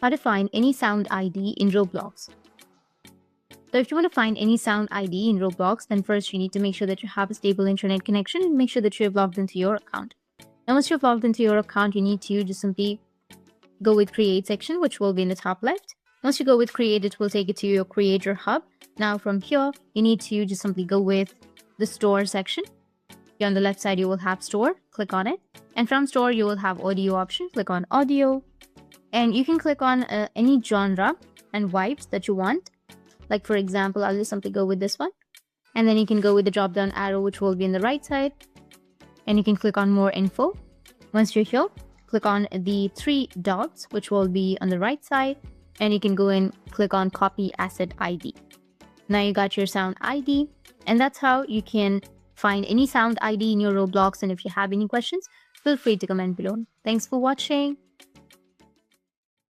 how to find any sound ID in Roblox. So if you want to find any sound ID in Roblox, then first you need to make sure that you have a stable internet connection and make sure that you have logged into your account. Now once you've logged into your account, you need to just simply go with create section, which will be in the top left. Once you go with create, it will take you to your creator hub. Now from here, you need to just simply go with the store section. Here on the left side, you will have store, click on it. And from store, you will have audio option, click on audio. And you can click on any genre and vibes that you want. Like for example, I'll just simply go with this one. And then you can go with the drop down arrow, which will be in the right side. And you can click on more info. Once you're here, click on the three dots, which will be on the right side. And you can go and click on copy asset ID. Now you got your sound ID. And that's how you can find any sound ID in your Roblox. And if you have any questions, feel free to comment below. Thanks for watching.